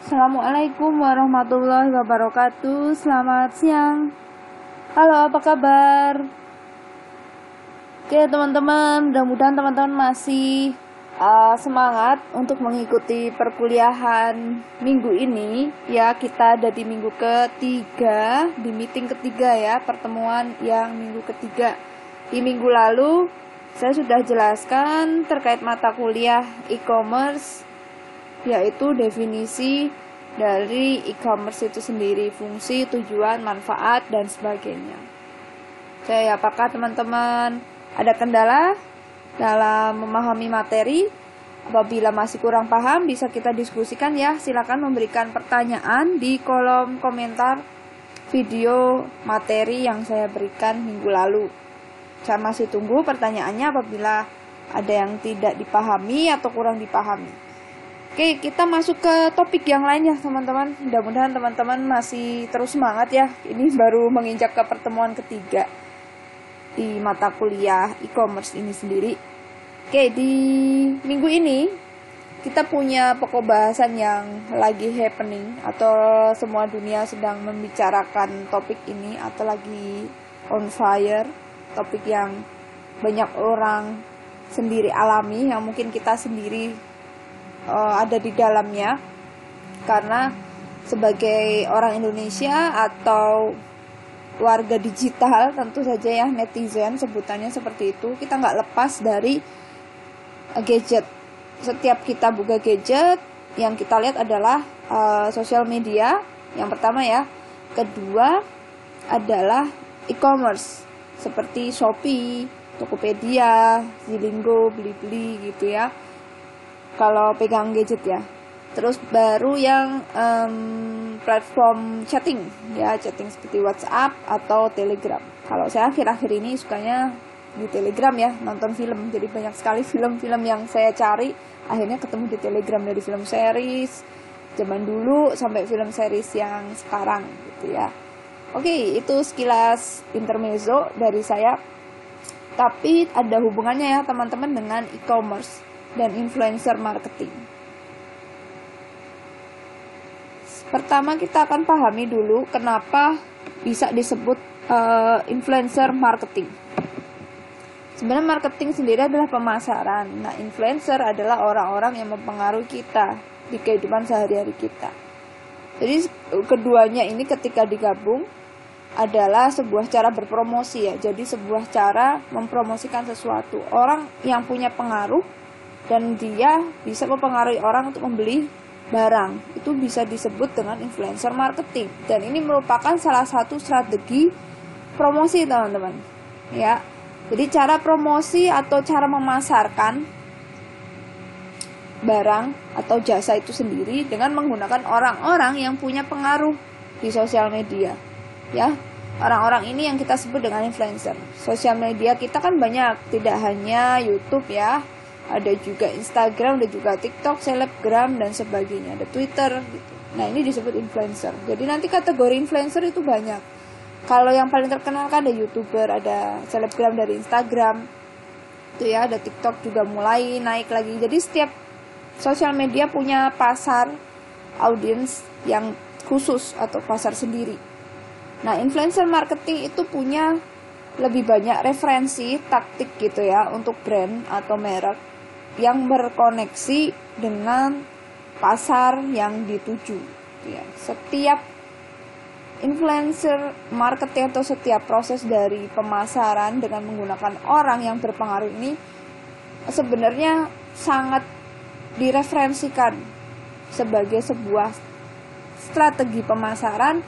Assalamualaikum warahmatullahi wabarakatuh. Selamat siang. Halo, apa kabar? Oke, teman-teman, mudah-mudahan teman-teman masih semangat untuk mengikuti perkuliahan minggu ini. Ya, kita ada di minggu ketiga, di meeting ketiga ya, pertemuan yang minggu ketiga. Di minggu lalu saya sudah jelaskan terkait mata kuliah e-commerce, yaitu definisi dari e-commerce itu sendiri, fungsi, tujuan, manfaat, dan sebagainya. Oke, apakah teman-teman ada kendala dalam memahami materi? Apabila masih kurang paham, bisa kita diskusikan ya. Silakan memberikan pertanyaan di kolom komentar video materi yang saya berikan minggu lalu. Saya masih tunggu pertanyaannya apabila ada yang tidak dipahami atau kurang dipahami. Oke, kita masuk ke topik yang lain ya teman-teman. Mudah-mudahan teman-teman masih terus semangat ya. Ini baru menginjak ke pertemuan ketiga di mata kuliah e-commerce ini sendiri. Oke, di minggu ini kita punya pokok bahasan yang lagi happening, atau semua dunia sedang membicarakan topik ini, atau lagi on fire. Topik yang banyak orang sendiri alami, yang mungkin kita sendiri ada di dalamnya, karena sebagai orang Indonesia atau warga digital, tentu saja ya, netizen sebutannya seperti itu, kita nggak lepas dari gadget. Setiap kita buka gadget, yang kita lihat adalah sosial media yang pertama ya. Kedua adalah e-commerce seperti Shopee, Tokopedia, Zalando, Blibli gitu ya, kalau pegang gadget ya. Terus baru yang platform chatting ya, chatting seperti WhatsApp atau Telegram. Kalau saya akhir-akhir ini sukanya di Telegram ya, nonton film. Jadi banyak sekali film-film yang saya cari akhirnya ketemu di Telegram, dari film series zaman dulu sampai film series yang sekarang gitu ya. Oke, itu sekilas intermezzo dari saya. Tapi ada hubungannya ya teman-teman dengan e-commerce dan influencer marketing. Pertama kita akan pahami dulu kenapa bisa disebut influencer marketing. Sebenarnya marketing sendiri adalah pemasaran. Nah, influencer adalah orang-orang yang mempengaruhi kita di kehidupan sehari-hari kita. Jadi keduanya ini ketika digabung adalah sebuah cara berpromosi ya. Jadi sebuah cara mempromosikan sesuatu. Orang yang punya pengaruh dan dia bisa mempengaruhi orang untuk membeli barang, itu bisa disebut dengan influencer marketing. Dan ini merupakan salah satu strategi promosi teman-teman ya. Jadi cara promosi atau cara memasarkan barang atau jasa itu sendiri dengan menggunakan orang-orang yang punya pengaruh di sosial media ya. Orang-orang ini yang kita sebut dengan influencer. Sosial media kita kan banyak, tidak hanya YouTube ya, ada juga Instagram, ada juga TikTok, Selebgram, dan sebagainya. Ada Twitter gitu. Nah, ini disebut influencer. Jadi nanti kategori influencer itu banyak. Kalau yang paling terkenal kan ada YouTuber, ada Selebgram dari Instagram. Itu ya, ada TikTok juga mulai naik lagi. Jadi setiap sosial media punya pasar audiens yang khusus atau pasar sendiri. Nah, influencer marketing itu punya lebih banyak referensi, taktik gitu ya, untuk brand atau merek yang berkoneksi dengan pasar yang dituju ya. Setiap influencer marketing atau setiap proses dari pemasaran dengan menggunakan orang yang berpengaruh ini sebenarnya sangat direferensikan sebagai sebuah strategi pemasaran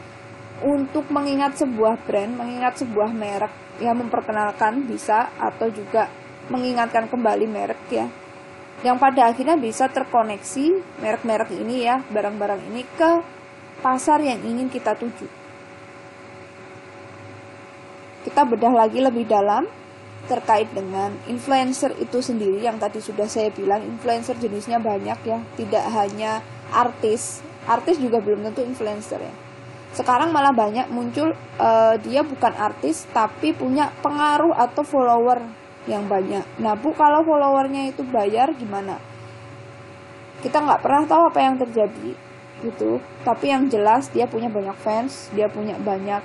untuk mengingat sebuah brand, mengingat sebuah merek yang memperkenalkan bisa, atau juga mengingatkan kembali merek ya, yang pada akhirnya bisa terkoneksi merek-merek ini ya, barang-barang ini ke pasar yang ingin kita tuju. Kita bedah lagi lebih dalam terkait dengan influencer itu sendiri. Yang tadi sudah saya bilang, influencer jenisnya banyak ya, tidak hanya artis juga belum tentu influencer ya. Sekarang malah banyak muncul dia bukan artis tapi punya pengaruh atau follower yang banyak. Nah Bu, kalau followernya itu bayar gimana? Kita nggak pernah tahu apa yang terjadi. gitu. Tapi yang jelas dia punya banyak fans, dia punya banyak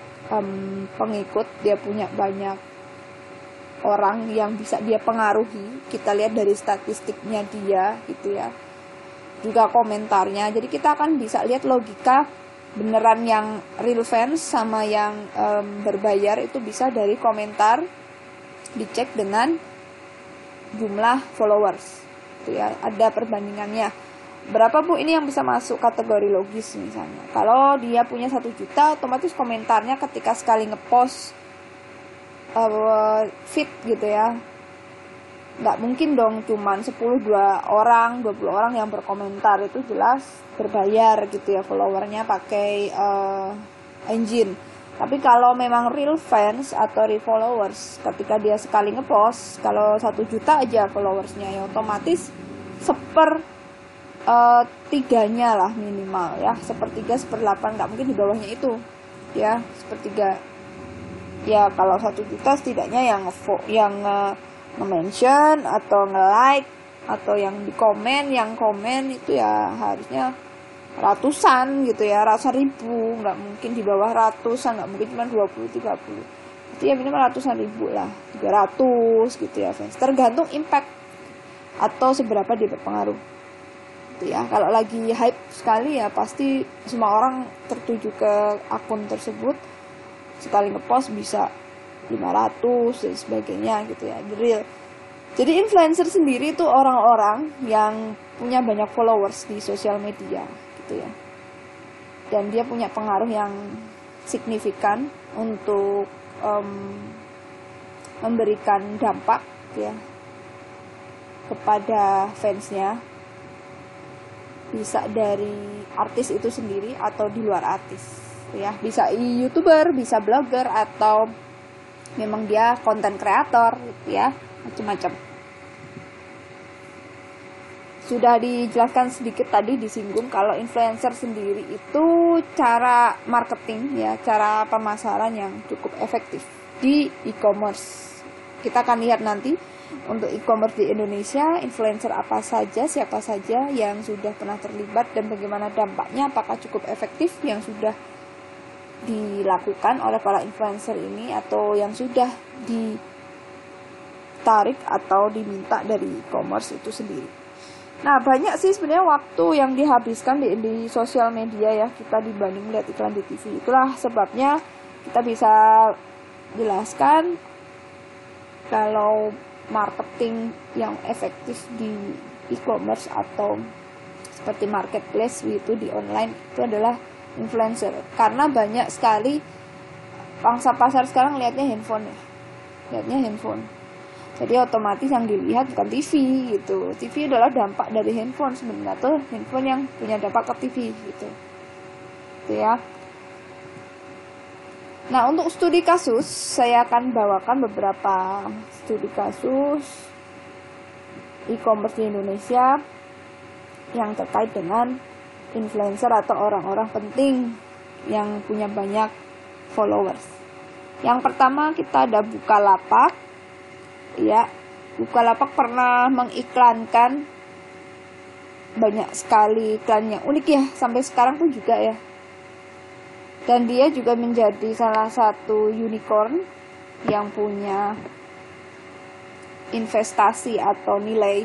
pengikut, dia punya banyak orang yang bisa dia pengaruhi. Kita lihat dari statistiknya dia gitu ya, juga komentarnya. Jadi kita akan bisa lihat logika beneran yang real fans sama yang berbayar itu bisa dari komentar, dicek dengan jumlah followers gitu ya, ada perbandingannya. Berapa Bu ini yang bisa masuk kategori logis misalnya. Kalau dia punya 1 juta, otomatis komentarnya ketika sekali ngepost feed gitu ya, nggak mungkin dong cuman 10, 2 orang, 20 orang yang berkomentar. Itu jelas berbayar gitu ya, followernya pakai engine. Tapi kalau memang real fans atau real followers, ketika dia sekali ngepost, kalau 1 juta aja followersnya ya otomatis 1/3 lah minimal ya, 1/3, 1/8, nggak mungkin di bawahnya itu ya, 1/3 ya. Kalau 1 juta setidaknya yang nge-mention atau nge-like atau yang di komen, yang komen itu ya harusnya ratusan gitu ya, ratusan ribu, nggak mungkin di bawah ratusan, nggak mungkin cuma 20, 30, itu ya minimal ratusan ribu lah, 300 gitu ya fans, tergantung impact atau seberapa dia berpengaruh gitu ya. Kalau lagi hype sekali ya pasti semua orang tertuju ke akun tersebut, sekali ngepost bisa 500 dan sebagainya gitu ya, the real. Jadi influencer sendiri itu orang-orang yang punya banyak followers di sosial media gitu ya, dan dia punya pengaruh yang signifikan untuk memberikan dampak ya kepada fansnya, bisa dari artis itu sendiri atau di luar artis ya, bisa YouTuber, bisa blogger, atau memang dia konten kreator gitu ya, macam-macam. Sudah dijelaskan sedikit tadi, disinggung kalau influencer sendiri itu cara marketing ya, cara pemasaran yang cukup efektif di e-commerce. Kita akan lihat nanti untuk e-commerce di Indonesia, influencer apa saja, siapa saja yang sudah pernah terlibat dan bagaimana dampaknya, apakah cukup efektif yang sudah dilakukan oleh para influencer ini atau yang sudah ditarik atau diminta dari e-commerce itu sendiri. Nah, banyak sih sebenarnya waktu yang dihabiskan di sosial media ya kita dibanding melihat iklan di TV. Itulah sebabnya kita bisa jelaskan kalau marketing yang efektif di e-commerce atau seperti marketplace itu di online itu adalah influencer. Karena banyak sekali pangsa pasar sekarang lihatnya handphone ya. Jadi otomatis yang dilihat bukan TV gitu. TV adalah dampak dari handphone sebenarnya, tuh handphone yang punya dampak ke TV gitu. Gitu ya. Nah, untuk studi kasus saya akan bawakan beberapa studi kasus e-commerce di Indonesia yang terkait dengan influencer atau orang-orang penting yang punya banyak followers. Yang pertama kita ada Bukalapak. Ya, Bukalapak pernah mengiklankan banyak sekali iklan yang unik ya, sampai sekarang pun juga ya. Dan dia juga menjadi salah satu unicorn yang punya investasi atau nilai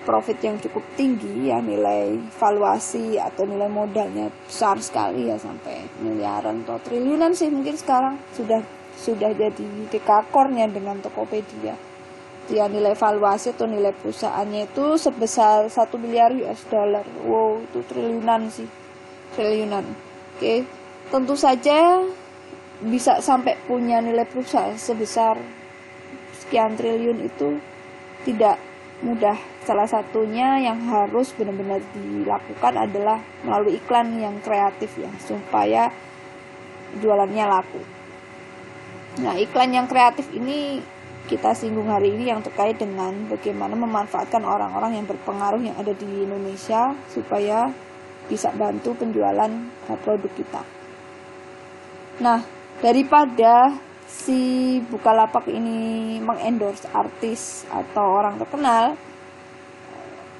profit yang cukup tinggi ya, nilai valuasi atau nilai modalnya besar sekali ya, sampai miliaran atau triliunan sih mungkin sekarang sudah jadi dekakornya dengan Tokopedia. Dia nilai valuasi atau nilai perusahaannya itu sebesar 1 miliar US dollar. Wow, itu triliunan sih. Triliunan. Oke. Tentu saja bisa sampai punya nilai perusahaan sebesar sekian triliun itu tidak mudah. Salah satunya yang harus benar-benar dilakukan adalah melalui iklan yang kreatif ya, supaya jualannya laku. Nah, iklan yang kreatif ini kita singgung hari ini yang terkait dengan bagaimana memanfaatkan orang-orang yang berpengaruh yang ada di Indonesia supaya bisa bantu penjualan produk kita. Nah, daripada si Bukalapak ini mengendorse artis atau orang terkenal,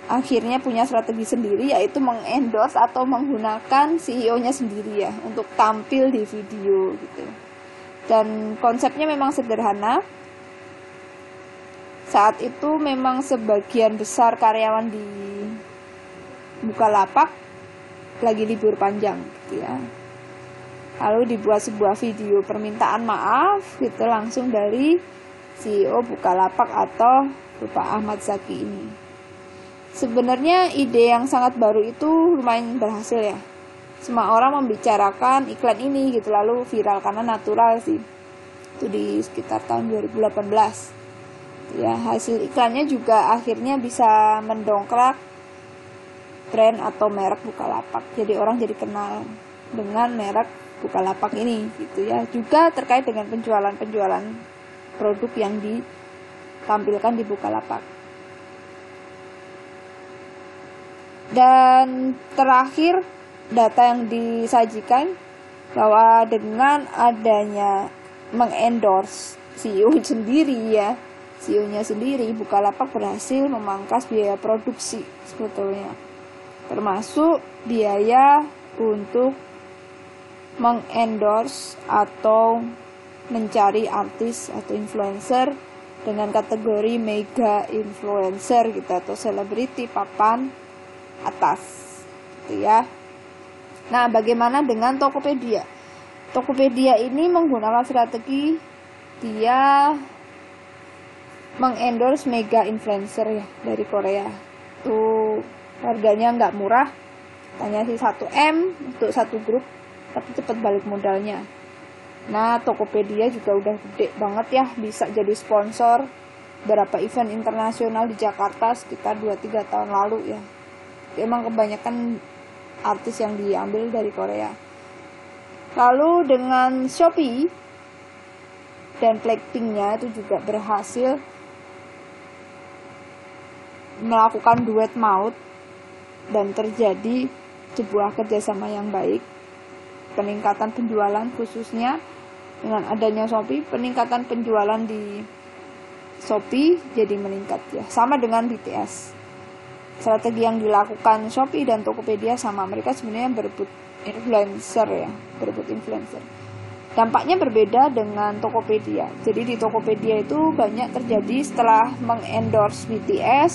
akhirnya punya strategi sendiri, yaitu mengendorse atau menggunakan CEO-nya sendiri ya untuk tampil di video gitu. Dan konsepnya memang sederhana. Saat itu memang sebagian besar karyawan di Bukalapak lagi libur panjang gitu ya. Lalu dibuat sebuah video permintaan maaf gitu langsung dari CEO Bukalapak atau Bapak Ahmad Zaki ini. Sebenarnya ide yang sangat baru itu lumayan berhasil ya. Semua orang membicarakan iklan ini gitu, lalu viral karena natural sih. Itu di sekitar tahun 2018. Ya, hasil iklannya juga akhirnya bisa mendongkrak brand atau merek Bukalapak. Jadi orang jadi kenal dengan merek Bukalapak ini gitu ya. Juga terkait dengan penjualan produk yang ditampilkan di Bukalapak. Dan terakhir, data yang disajikan bahwa dengan adanya mengendorse CEO-nya sendiri, Bukalapak berhasil memangkas biaya produksi sebetulnya, termasuk biaya untuk mengendorse atau mencari artis atau influencer dengan kategori mega influencer gitu atau selebriti papan atas gitu ya. Nah, bagaimana dengan Tokopedia? Tokopedia ini menggunakan strategi dia mengendorse mega influencer ya dari Korea. Tuh harganya nggak murah, tanya sih 1M untuk satu grup, tapi cepat balik modalnya. Nah, Tokopedia juga udah gede banget ya, bisa jadi sponsor beberapa event internasional di Jakarta sekitar 2-3 tahun lalu ya. Emang kebanyakan artis yang diambil dari Korea. Lalu dengan Shopee dan Blackpink-nya itu juga berhasil melakukan duet maut dan terjadi sebuah kerjasama yang baik. Peningkatan penjualan khususnya dengan adanya Shopee, peningkatan penjualan di Shopee jadi meningkat ya. Sama dengan BTS. Strategi yang dilakukan Shopee dan Tokopedia sama, mereka sebenarnya berebut influencer ya, berebut influencer. Dampaknya berbeda dengan Tokopedia. Jadi di Tokopedia itu banyak terjadi setelah mengendorse BTS,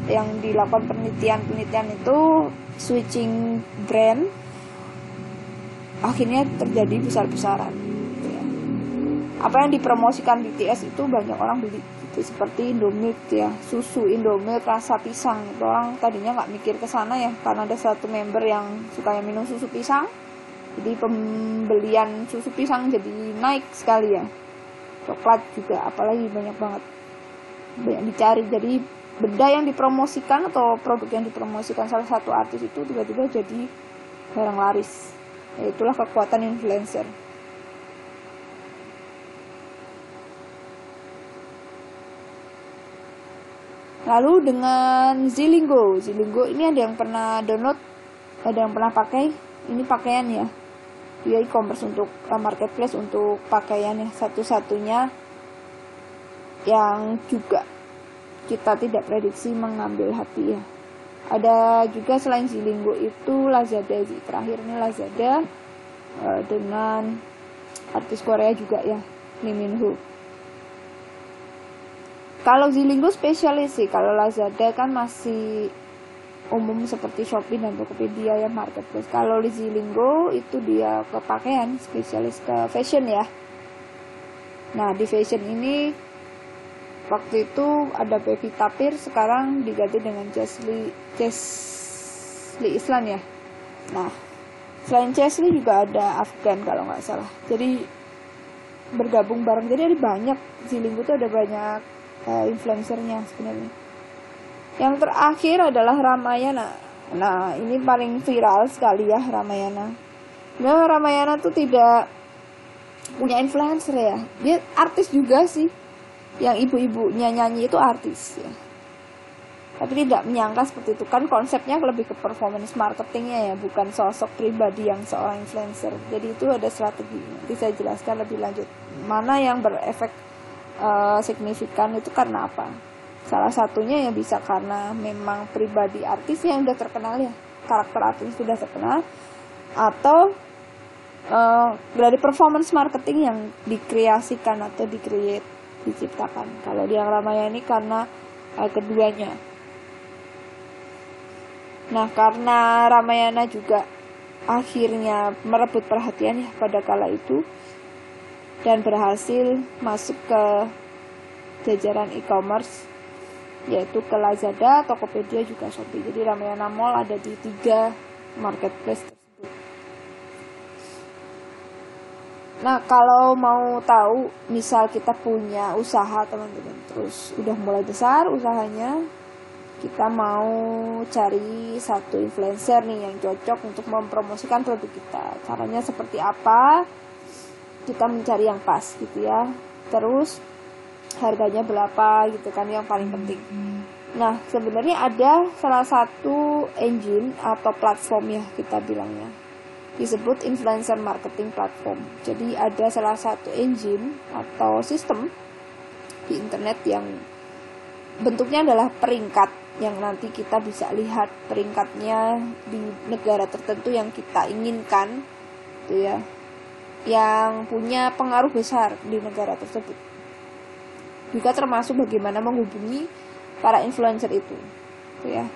yang dilakukan penelitian itu switching brand, akhirnya terjadi besar-besaran. Apa yang dipromosikan BTS itu banyak orang beli. Seperti Indomilk ya, susu Indomilk rasa pisang. Itu orang tadinya nggak mikir ke sana ya, karena ada satu member yang suka minum susu pisang. Jadi pembelian susu pisang jadi naik sekali ya. Coklat juga apalagi banyak banget, banyak dicari. Jadi benda yang dipromosikan atau produk yang dipromosikan salah satu artis itu tiba-tiba jadi barang laris. Ya, itulah kekuatan influencer. Lalu dengan Zilingo ini ada yang pernah download, ada yang pernah pakai. Ini pakaian ya, dia e-commerce untuk marketplace untuk pakaian ya, satu-satunya yang juga kita tidak prediksi mengambil hati ya. Ada juga selain Zilingo itu Lazada sih. Terakhir ini Lazada dengan artis Korea juga ya, Lee Min Ho. Kalau Zilingo spesialis sih, kalau Lazada kan masih umum seperti Shopee dan Tokopedia ya, marketplace. Kalau Zilingo itu dia ke pakaian, spesialis ke fashion ya. Nah, di fashion ini waktu itu ada Pevita Pierce, sekarang diganti dengan Cheslie Islan ya. Nah, selain Cheslie juga ada Afgan kalau nggak salah. Jadi bergabung bareng, jadi ada banyak. Zilingo itu ada banyak influencernya sebenarnya. Yang terakhir adalah Ramayana. Nah, ini paling viral sekali ya, Ramayana. Nah, Ramayana tuh tidak punya influencer ya, dia artis juga sih. Yang ibu-ibunya nyanyi itu artis ya, tapi tidak menyangka seperti itu. Kan konsepnya lebih ke performance marketingnya ya, bukan sosok pribadi yang seorang influencer. Jadi itu ada strategi, nanti saya jelaskan lebih lanjut mana yang berefek signifikan itu karena apa. Salah satunya ya bisa karena memang pribadi artis yang udah terkenal ya, karakter artis sudah terkenal, atau dari performance marketing yang dikreasikan atau diciptakan. Kalau di yang Ramayana karena keduanya. Nah, karena Ramayana juga akhirnya merebut perhatian ya pada kala itu dan berhasil masuk ke jajaran e-commerce, yaitu ke Lazada, Tokopedia, juga Shopee. Jadi Ramayana Mall ada di 3 marketplace tersebut. Nah, kalau mau tahu, misal kita punya usaha teman-teman, terus udah mulai besar usahanya, kita mau cari satu influencer nih yang cocok untuk mempromosikan produk kita. Caranya seperti apa? Kita mencari yang pas gitu ya. Terus harganya berapa gitu kan, yang paling penting. Nah, sebenarnya ada salah satu engine atau platform ya kita bilangnya, disebut influencer marketing platform. Jadi ada salah satu engine atau sistem di internet yang bentuknya adalah peringkat, yang nanti kita bisa lihat peringkatnya di negara tertentu yang kita inginkan gitu ya, yang punya pengaruh besar di negara tersebut. Juga termasuk bagaimana menghubungi para influencer itu gitu ya.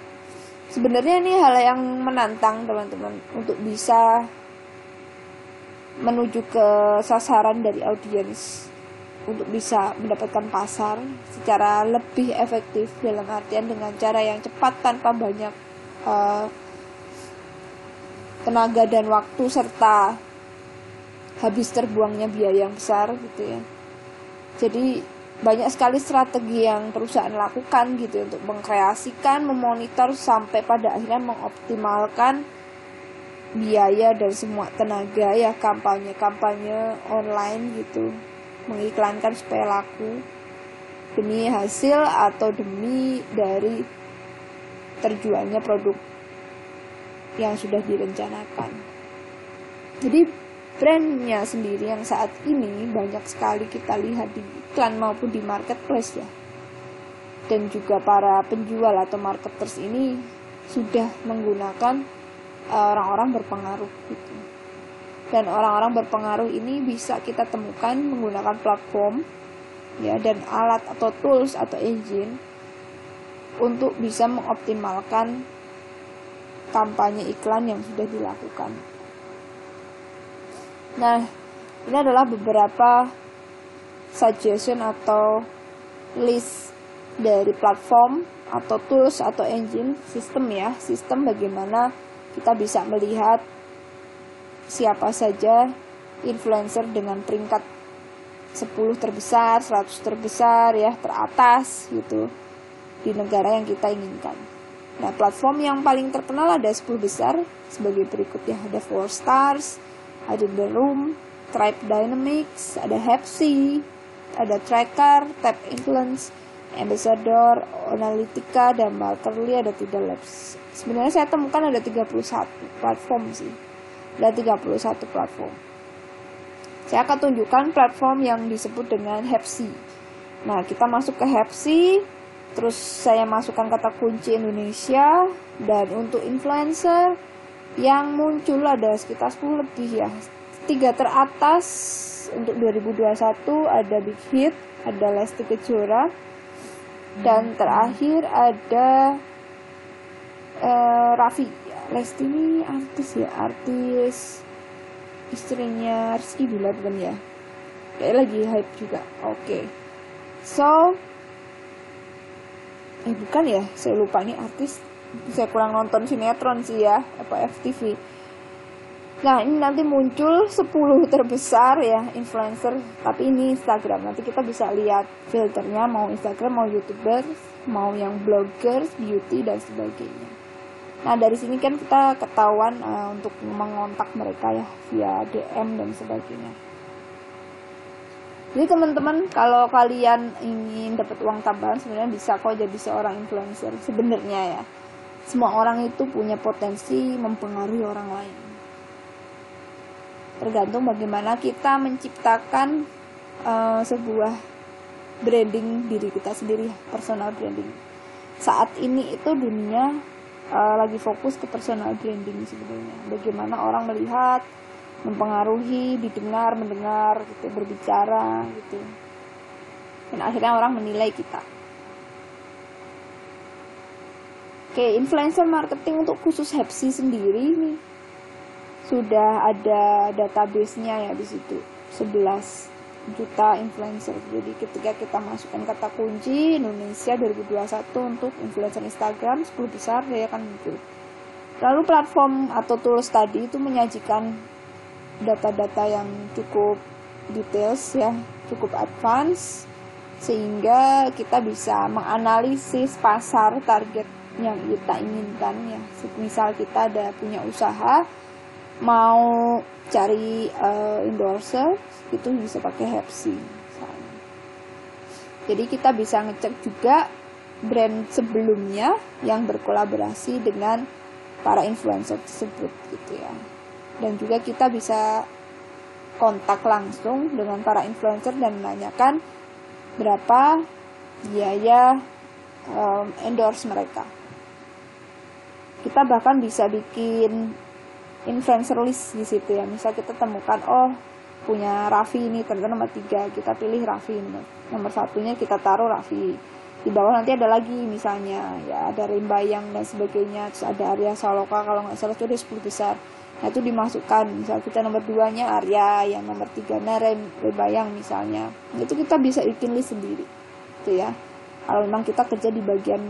Sebenarnya ini hal yang menantang teman-teman untuk bisa menuju ke sasaran dari audiens, untuk bisa mendapatkan pasar secara lebih efektif, dalam artian dengan cara yang cepat tanpa banyak tenaga dan waktu serta habis terbuangnya biaya yang besar gitu ya. Jadi banyak sekali strategi yang perusahaan lakukan gitu untuk mengkreasikan, memonitor sampai pada akhirnya mengoptimalkan biaya dan semua tenaga ya, kampanye online gitu, mengiklankan supaya laku demi hasil atau demi dari terjualnya produk yang sudah direncanakan. Jadi brandnya sendiri yang saat ini banyak sekali kita lihat di iklan maupun di marketplace ya, dan juga para penjual atau marketers ini sudah menggunakan orang-orang berpengaruh gitu. Dan orang-orang berpengaruh ini bisa kita temukan menggunakan platform ya, dan alat atau tools atau engine untuk bisa mengoptimalkan kampanye iklan yang sudah dilakukan. Nah, ini adalah beberapa suggestion atau list dari platform atau tools atau engine sistem ya, sistem bagaimana kita bisa melihat siapa saja influencer dengan peringkat 10 terbesar, 100 terbesar ya, teratas gitu di negara yang kita inginkan. Nah, platform yang paling terkenal ada 10 besar sebagai berikut ya. Ada 4 Stars, ada The Room, Tribe Dynamics, ada Hepsi, ada Tracker, Tap Influence, Ambassador, Analytica, dan Markerly, ada Tidal Labs. Sebenarnya saya temukan ada 31 platform sih. Ada 31 platform. Saya akan tunjukkan platform yang disebut dengan Hepsi. Nah, kita masuk ke Hepsi, terus saya masukkan kata kunci Indonesia, dan untuk influencer yang muncul ada sekitar 10 lebih ya. 3 teratas untuk 2021 ada Big Hit, ada Lesti Kejora, dan terakhir ada Raffi. Lesti ini artis ya, artis istrinya Rizky Bilar bukan ya? Kayak lagi hype juga. Oke. So bukan ya, saya lupa nih artis. Saya kurang nonton sinetron sih ya, apa FTV. Nah, ini nanti muncul 10 terbesar ya influencer, tapi ini Instagram. Nanti kita bisa lihat filternya, mau Instagram, mau YouTuber, mau yang bloggers, beauty dan sebagainya. Nah, dari sini kan kita ketahuan untuk mengontak mereka ya via DM dan sebagainya. Jadi teman-teman, kalau kalian ingin dapat uang tambahan, sebenarnya bisa kok jadi seorang influencer. Sebenarnya ya, semua orang itu punya potensi mempengaruhi orang lain. Tergantung bagaimana kita menciptakan sebuah branding diri kita sendiri, personal branding. Saat ini itu dunia lagi fokus ke personal branding sebenarnya. Bagaimana orang melihat, mempengaruhi, didengar, mendengar, gitu, berbicara, gitu. Dan akhirnya orang menilai kita. Oke, influencer marketing untuk khusus Hepsi sendiri nih sudah ada database-nya ya di situ. 11 juta influencer. Jadi ketika kita masukkan kata kunci Indonesia 2021 untuk influencer Instagram 10 besar, dia akan muncul. Lalu platform atau tools tadi itu menyajikan data-data yang cukup details ya, cukup advance, sehingga kita bisa menganalisis pasar target yang kita inginkan ya. Misal kita ada punya usaha, mau cari endorser, itu bisa pakai Hepsi misalnya. Jadi kita bisa ngecek juga brand sebelumnya yang berkolaborasi dengan para influencer tersebut gitu ya. Dan juga kita bisa kontak langsung dengan para influencer dan menanyakan berapa biaya endorse mereka. Kita bahkan bisa bikin influencer list di situ ya. Misal kita temukan, oh punya Raffi ini ternyata nomor 3, kita pilih Raffi nomor 1-nya, kita taruh Raffi. Di bawah nanti ada lagi misalnya ya, ada Rembayang dan sebagainya, terus ada Arya Saloka kalau nggak salah itu ada 10 besar. Nah itu dimasukkan, misal kita nomor 2-nya Arya, yang nomor 3-nya Rembayang misalnya. Itu kita bisa bikin list sendiri gitu ya, kalau memang kita kerja di bagian